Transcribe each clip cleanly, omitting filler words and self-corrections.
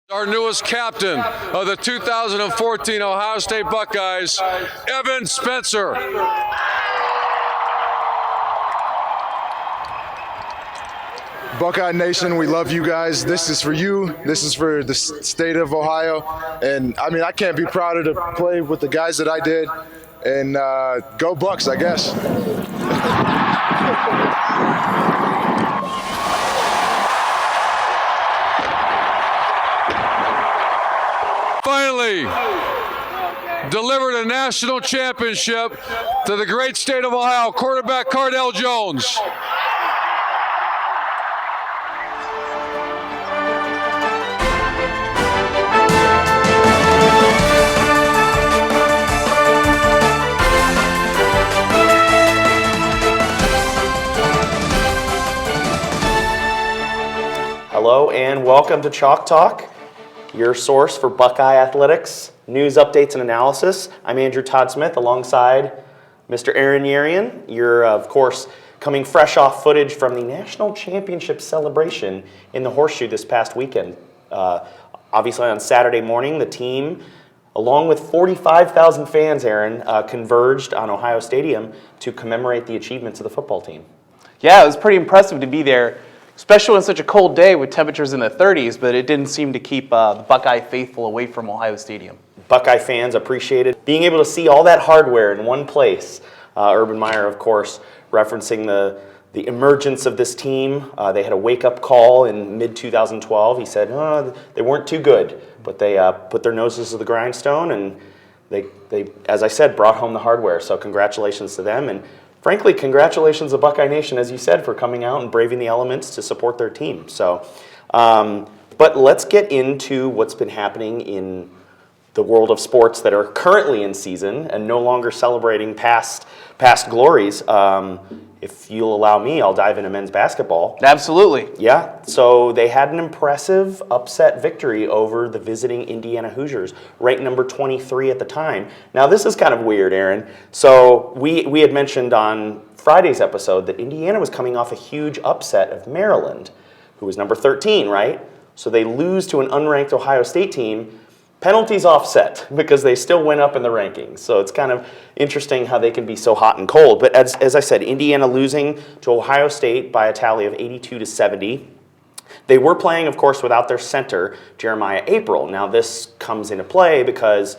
Our newest captain of the 2014 Ohio State Buckeyes, Evan Spencer. Buckeye Nation, we love you guys. This is for you. This is for the state of Ohio. And I mean, I can't be prouder to play with the guys that I did. And go Bucks, I guess. Finally delivered a national championship to the great state of Ohio, quarterback Cardell Jones. Hello and welcome to Chalk Talk, your source for Buckeye athletics, news, updates, and analysis. I'm Andrew Todd Smith alongside Mr. Aaron Yerian. You're, of course, coming fresh off footage from the national championship celebration in the Horseshoe this past weekend. Obviously on Saturday morning, the team, along with 45,000 fans, Aaron, converged on Ohio Stadium to commemorate the achievements of the football team. Yeah, it was pretty impressive to be there, especially on such a cold day with temperatures in the 30s, but it didn't seem to keep the Buckeye faithful away from Ohio Stadium. Buckeye fans appreciated being able to see all that hardware in one place. Urban Meyer, of course, referencing the emergence of this team. They had a wake-up call in mid-2012. He said, they weren't too good, but they put their noses to the grindstone, and they, as I said, brought home the hardware. So congratulations to them. And frankly, congratulations to Buckeye Nation, as you said, for coming out and braving the elements to support their team. So, but let's get into what's been happening in the world of sports that are currently in season and no longer celebrating past glories. If you'll allow me, I'll dive into men's basketball. Absolutely. Yeah, so they had an impressive upset victory over the visiting Indiana Hoosiers, ranked number 23 at the time. Now, this is kind of weird, Aaron. So we had mentioned on Friday's episode that Indiana was coming off a huge upset of Maryland, who was number 13, right? So they lose to an unranked Ohio State team. Penalties offset because they still went up in the rankings. So it's kind of interesting how they can be so hot and cold. But as I said, Indiana losing to Ohio State by a tally of 82-70. They were playing, of course, without their center, Jeremiah April. Now this comes into play because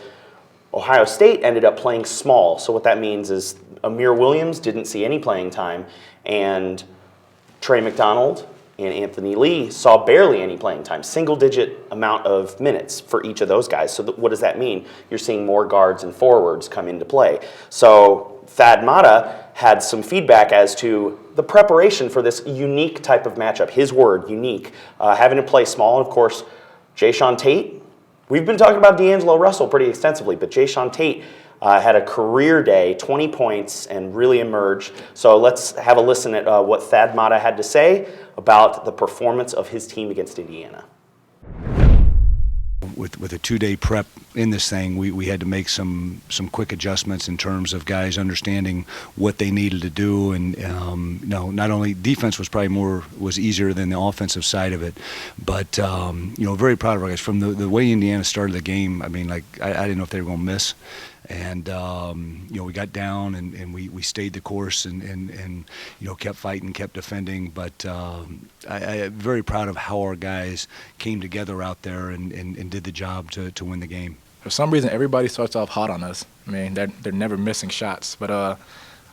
Ohio State ended up playing small. So what that means is Amir Williams didn't see any playing time, and Trey McDonald and Anthony Lee saw barely any playing time, single-digit amount of minutes for each of those guys. So what does that mean? You're seeing more guards and forwards come into play. So Thad Matta had some feedback as to the preparation for this unique type of matchup. His word, unique. Having to play small, and of course, Jayshawn Tate. We've been talking about D'Angelo Russell pretty extensively, but Jayshawn Tate had a career day, 20 points, and really emerged. So let's have a listen at what Thad Matta had to say about the performance of his team against Indiana. With a two-day prep in this thing, we had to make some quick adjustments in terms of guys understanding what they needed to do, and not only defense was probably was easier than the offensive side of it, but very proud of our guys from the way Indiana started the game. I mean, like I didn't know if they were going to miss. And we got down and we stayed the course and kept fighting, kept defending. But I'm very proud of how our guys came together out there and did the job to win the game. For some reason, everybody starts off hot on us. I mean, they're never missing shots. But I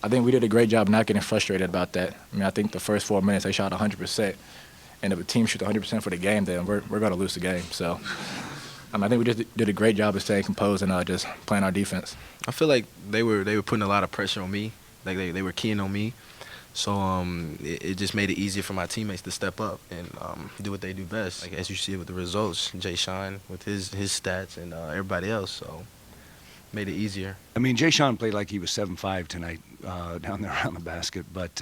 think we did a great job not getting frustrated about that. I mean, I think the first 4 minutes they shot 100%, and if a team shoots 100% for the game, then we're going to lose the game. So. I think we just did a great job of staying composed and just playing our defense. I feel like they were putting a lot of pressure on me, like they were keying on me. So it just made it easier for my teammates to step up and do what they do best. Like as you see with the results, Jayshawn with his stats and everybody else, so made it easier. I mean, Jayshawn played like he was 7'5" tonight down there around the basket, but.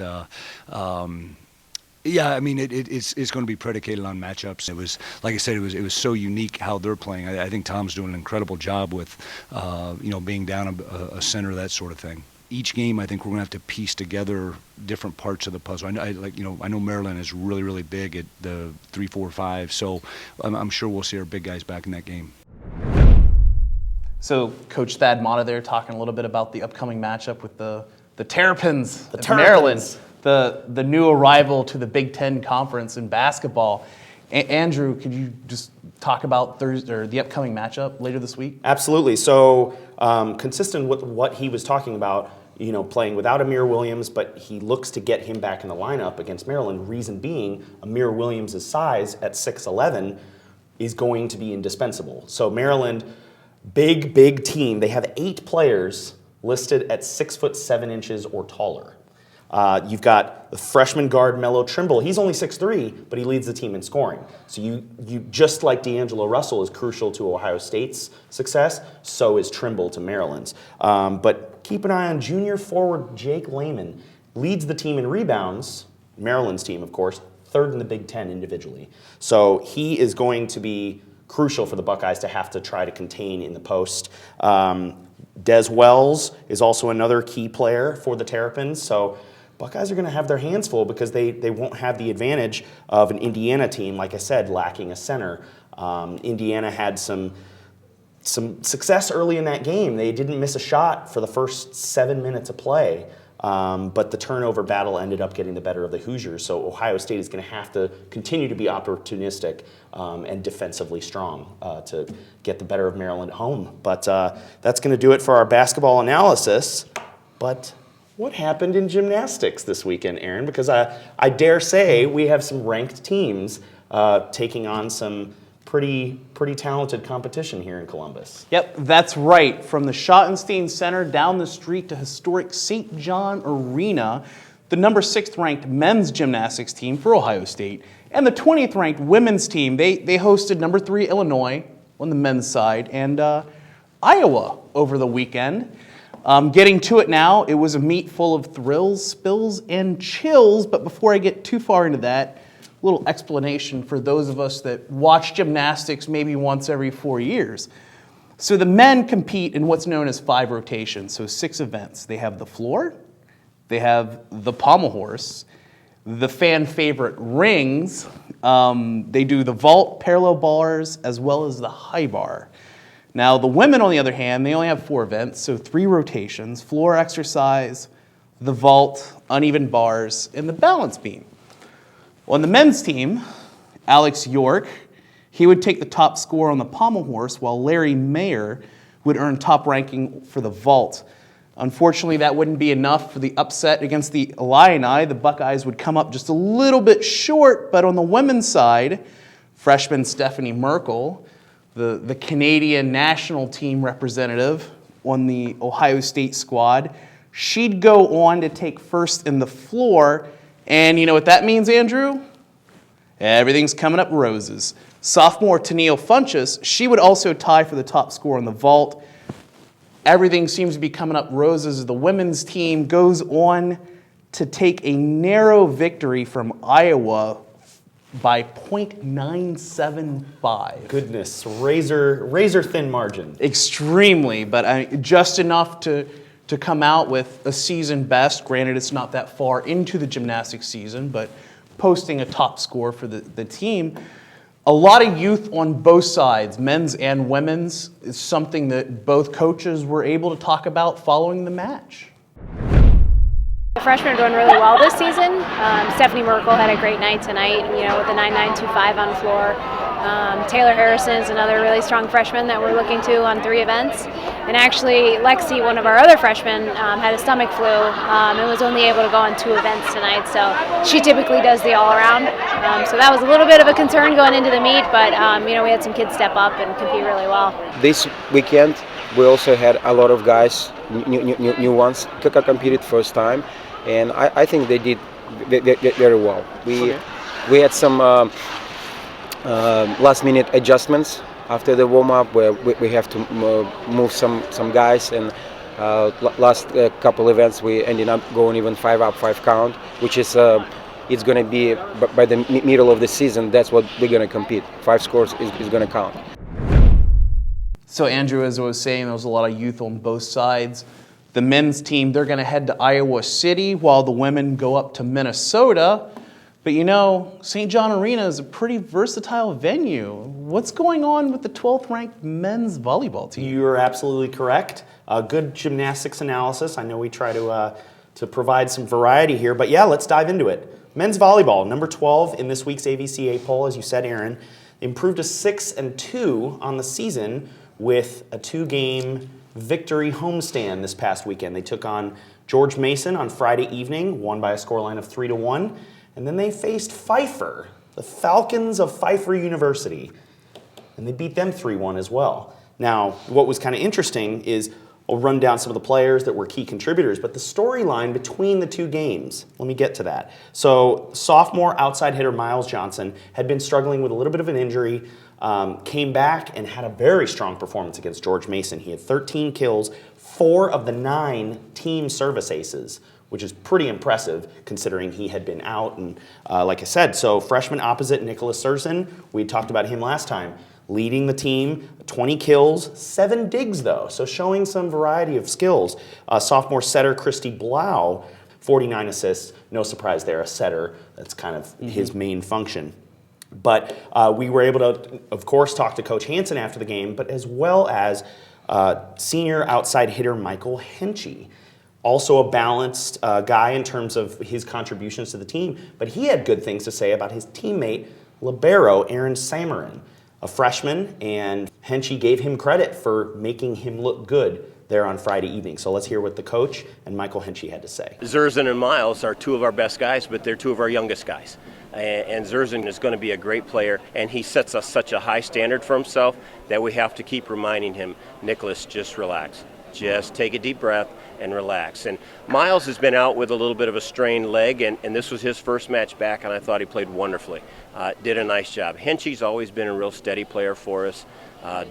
Yeah, I mean, it's going to be predicated on matchups. It was, like I said, it was so unique how they're playing. I think Tom's doing an incredible job with, being down a center, that sort of thing. each game, I think we're going to have to piece together different parts of the puzzle. I know Maryland is really, really big at the 3, 4, 5, so I'm sure we'll see our big guys back in that game. So Coach Thad Mata there talking a little bit about the upcoming matchup with the Terrapins of Maryland, the new arrival to the Big Ten Conference in basketball. Andrew, could you just talk about Thursday or the upcoming matchup later this week? Absolutely. So consistent with what he was talking about, playing without Amir Williams, but he looks to get him back in the lineup against Maryland. Reason being, Amir Williams' size at 6'11" is going to be indispensable. So Maryland, big team. They have 8 players listed at 6'7" or taller. You've got the freshman guard Melo Trimble. He's only 6'3", but he leads the team in scoring. So you just like D'Angelo Russell is crucial to Ohio State's success, so is Trimble to Maryland's. But keep an eye on junior forward Jake Layman. Leads the team in rebounds, Maryland's team, of course, 3rd in the Big Ten individually. So he is going to be crucial for the Buckeyes to have to try to contain in the post. Des Wells is also another key player for the Terrapins. So Buckeyes are going to have their hands full because they won't have the advantage of an Indiana team, like I said, lacking a center. Indiana had some success early in that game. They didn't miss a shot for the first 7 minutes of play, but the turnover battle ended up getting the better of the Hoosiers. So Ohio State is going to have to continue to be opportunistic and defensively strong to get the better of Maryland at home. But that's going to do it for our basketball analysis. But what happened in gymnastics this weekend, Aaron? Because I dare say we have some ranked teams taking on some pretty talented competition here in Columbus. Yep, that's right. From the Schottenstein Center down the street to historic St. John Arena, the number 6th ranked men's gymnastics team for Ohio State and the 20th ranked women's team, they hosted number 3 Illinois on the men's side and Iowa over the weekend. Getting to it now, it was a meet full of thrills, spills, and chills. But before I get too far into that, a little explanation for those of us that watch gymnastics maybe once every 4 years. So the men compete in what's known as 5 rotations, so 6 events. They have the floor, they have the pommel horse, the fan favorite rings, they do the vault, parallel bars, as well as the high bar. Now, the women, on the other hand, they only have 4 events, so 3 rotations, floor exercise, the vault, uneven bars, and the balance beam. On the men's team, Alex York, he would take the top score on the pommel horse, while Larry Mayer would earn top ranking for the vault. Unfortunately, that wouldn't be enough for the upset against the Illini. The Buckeyes would come up just a little bit short, but on the women's side, freshman Stephanie Merkel, the Canadian national team representative on the Ohio State squad, she'd go on to take first in the floor. And you know what that means, Andrew? Everything's coming up roses. Sophomore Tennille Funchess, she would also tie for the top score in the vault. Everything seems to be coming up roses as the women's team goes on to take a narrow victory from Iowa by .975. Goodness, razor thin margin. Extremely, but just enough to come out with a season best. Granted, it's not that far into the gymnastics season, but posting a top score for the team. A lot of youth on both sides, men's and women's, is something that both coaches were able to talk about following the match. The freshmen are doing really well this season. Stephanie Merkel had a great night tonight, with the 9.925 on the floor. Taylor Harrison is another really strong freshman that we're looking to on 3 events. And actually, Lexi, one of our other freshmen, had a stomach flu and was only able to go on 2 events tonight. So she typically does the all-around. So that was a little bit of a concern going into the meet, but we had some kids step up and compete really well. This weekend, we also had a lot of guys, new ones, competed first time, and I think they did very well. We had some last-minute adjustments after the warm-up where we have to move some guys, and last couple events we ended up going even 5 up, 5 count, which is it's going to be by the middle of the season. That's what we're going to compete. 5 scores is going to count. So Andrew, as I was saying, there was a lot of youth on both sides. The men's team, they're going to head to Iowa City while the women go up to Minnesota. But you know, St. John Arena is a pretty versatile venue. What's going on with the 12th ranked men's volleyball team? You're absolutely correct. Good gymnastics analysis. I know we try to provide some variety here, but yeah, let's dive into it. Men's volleyball, number 12 in this week's AVCA poll, as you said, Aaron, improved to 6-2 on the season with a 2-game victory homestand this past weekend. They took on George Mason on Friday evening, won by a scoreline of 3-1, and then they faced Pfeiffer, the Falcons of Pfeiffer University, and they beat them 3-1 as well. Now, what was kind of interesting is I'll run down some of the players that were key contributors, but the storyline between the two games, let me get to that. So, sophomore outside hitter Miles Johnson had been struggling with a little bit of an injury, came back and had a very strong performance against George Mason. He had 13 kills, 4 of the 9 team service aces, which is pretty impressive considering he had been out. And like I said, so freshman opposite Nicholas Surson, we talked about him last time, leading the team, 20 kills, 7 digs though, so showing some variety of skills. Sophomore setter Christy Blau, 49 assists, no surprise there, a setter, that's kind of his main function. But we were able to, of course, talk to Coach Hansen after the game, but as well as senior outside hitter Michael Henchy. Also a balanced guy in terms of his contributions to the team, but he had good things to say about his teammate, libero Aaron Samarin, a freshman, and Henchy gave him credit for making him look good there on Friday evening. So let's hear what the coach and Michael Henchy had to say. Zerzan and Miles are 2 of our best guys, but they're 2 of our youngest guys. And Zerzan is going to be a great player, and he sets us such a high standard for himself that we have to keep reminding him, Nicholas, just relax. Just take a deep breath and relax. And Miles has been out with a little bit of a strained leg, and this was his first match back, and I thought he played wonderfully. Did a nice job. Henchy's always been a real steady player for us.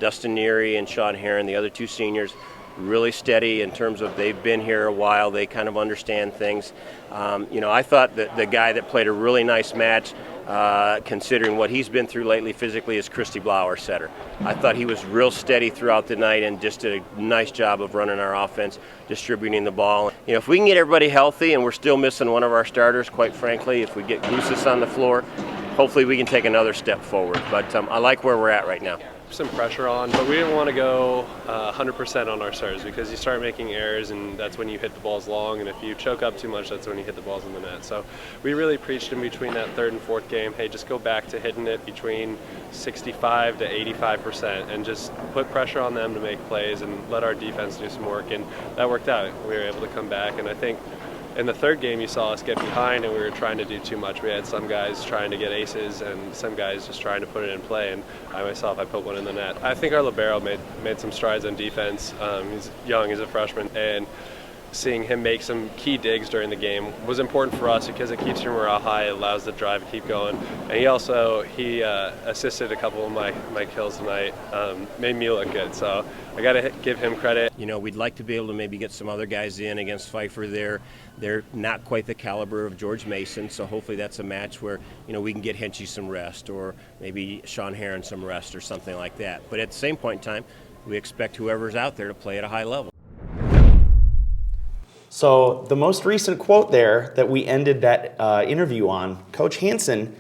Dustin Neary and Sean Heron, the other 2 seniors, really steady in terms of they've been here a while. They kind of understand things. I thought that the guy that played a really nice match, considering what he's been through lately physically, is Christy Blau, our setter. I thought he was real steady throughout the night and just did a nice job of running our offense, distributing the ball. If we can get everybody healthy, and we're still missing one of our starters, quite frankly, if we get Goussis on the floor, hopefully we can take another step forward. But I like where we're at right now. Some pressure on, but we didn't want to go 100% on our serves because you start making errors and that's when you hit the balls long, and if you choke up too much, that's when you hit the balls in the net. So we really preached in between that 3rd and 4th game, hey, just go back to hitting it between 65 to 85% and just put pressure on them to make plays and let our defense do some work, and that worked out. We were able to come back, and I think in the 3rd game, you saw us get behind, and we were trying to do too much. We had some guys trying to get aces, and some guys just trying to put it in play. And I put one in the net. I think our libero made some strides on defense. He's young, he's a freshman, and seeing him make some key digs during the game was important for us because it keeps your morale high, it allows the drive to keep going. And he assisted a couple of my kills tonight, made me look good. So I got to give him credit. We'd like to be able to maybe get some other guys in against Pfeiffer there. They're not quite the caliber of George Mason, so hopefully that's a match where, we can get Henchy some rest, or maybe Sean Heron some rest or something like that. But at the same point in time, we expect whoever's out there to play at a high level. So the most recent quote there that we ended that interview on, Coach Hansen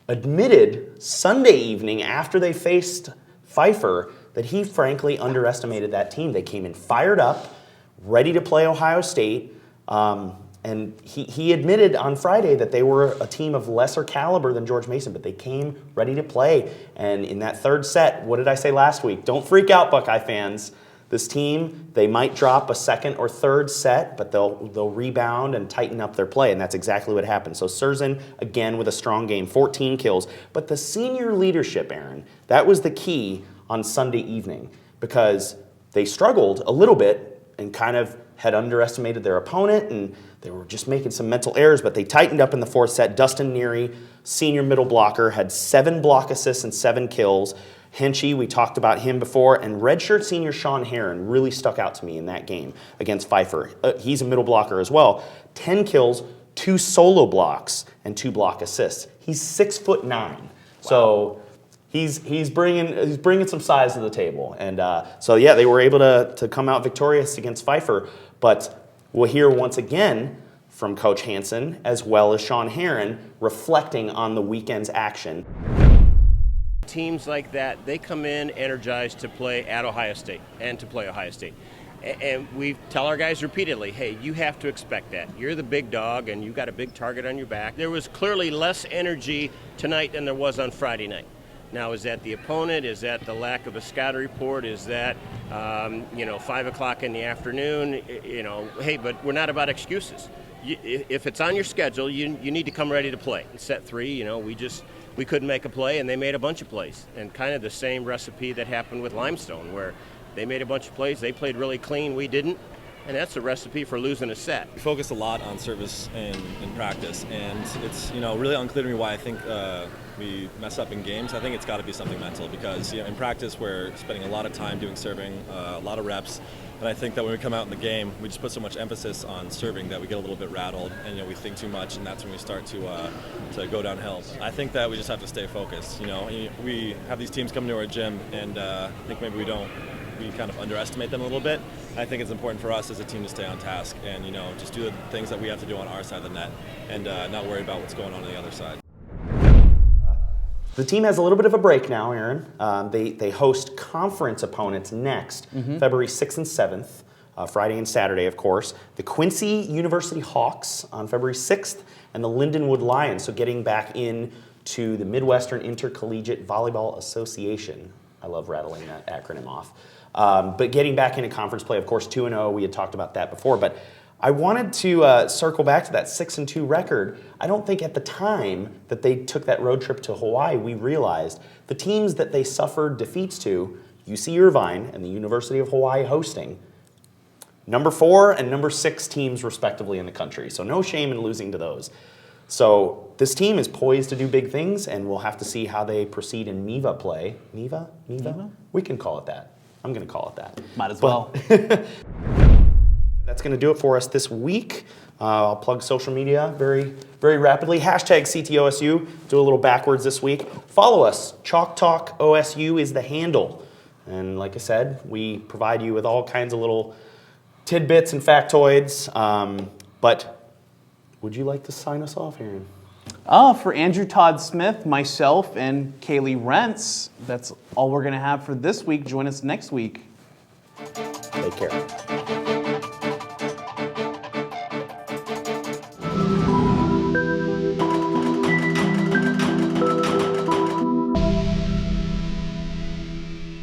admitted Sunday evening after they faced Pfeiffer that he frankly underestimated that team. They came in fired up, ready to play Ohio State, and he admitted on Friday that they were a team of lesser caliber than George Mason, but they came ready to play. And in that 3rd set, what did I say last week? Don't freak out, Buckeye fans. This team, they might drop a 2nd or 3rd set, but they'll rebound and tighten up their play, and that's exactly what happened. So Surson, again, with a strong game, 14 kills. But the senior leadership, Aaron, that was the key on Sunday evening because they struggled a little bit and kind of had underestimated their opponent, and they were just making some mental errors, but they tightened up in the 4th set. Dustin Neary, senior middle blocker, had 7 block assists and 7 kills. Henchy, we talked about him before, and redshirt senior Sean Heron really stuck out to me in that game against Pfeiffer. He's a middle blocker as well. 10 kills, 2 solo blocks, and 2 block assists. He's 6'9". Wow. So he's bringing some size to the table. And so, yeah, they were able to come out victorious against Pfeiffer. But we'll hear once again from Coach Hansen, as well as Sean Heron, reflecting on the weekend's action. Teams like that, they come in energized to play at Ohio State and to play Ohio State. And we tell our guys repeatedly, hey, you have to expect that. You're the big dog and you got a big target on your back. There was clearly less energy tonight than there was on Friday night. Now, is that the opponent? Is that the lack of a scout report? Is that, 5 o'clock in the afternoon? Hey, but we're not about excuses. If it's on your schedule, you need to come ready to play. In set 3, we couldn't make a play, and they made a bunch of plays. And kind of the same recipe that happened with Limestone, where they made a bunch of plays, they played really clean, we didn't. And that's a recipe for losing a set. We focused a lot on service in practice, and it's really unclear to me why I think we mess up in games. I think it's got to be something mental because in practice we're spending a lot of time doing serving, a lot of reps, and I think that when we come out in the game, we just put so much emphasis on serving that we get a little bit rattled, and we think too much, and that's when we start to go downhill. I think that we just have to stay focused. We have these teams come to our gym, and I think maybe we kind of underestimate them a little bit. I think it's important for us as a team to stay on task and just do the things that we have to do on our side of the net and not worry about what's going on the other side. The team has a little bit of a break now, Aaron. They host conference opponents next, February 6th and 7th, Friday and Saturday, of course. The Quincy University Hawks on February 6th and the Lindenwood Lions, so getting back into the Midwestern Intercollegiate Volleyball Association. I love rattling that acronym off. But getting back into conference play, of course, 2-0, we had talked about that before, but I wanted to circle back to that 6-2 record. I don't think at the time that they took that road trip to Hawaii, we realized the teams that they suffered defeats to, UC Irvine and the University of Hawaii hosting, number 4 and number 6 teams respectively in the country. So no shame in losing to those. So this team is poised to do big things, and we'll have to see how they proceed in MIVA play. MIVA? We can call it that. I'm going to call it that. Might as well. That's going to do it for us this week. I'll plug social media very, very rapidly. Hashtag CTOSU. Do a little backwards this week. Follow us. Chalk Talk OSU is the handle. And like I said, we provide you with all kinds of little tidbits and factoids. But would you like to sign us off, Aaron? For Andrew Todd Smith, myself, and Kaylee Rentz, that's all we're going to have for this week. Join us next week. Take care.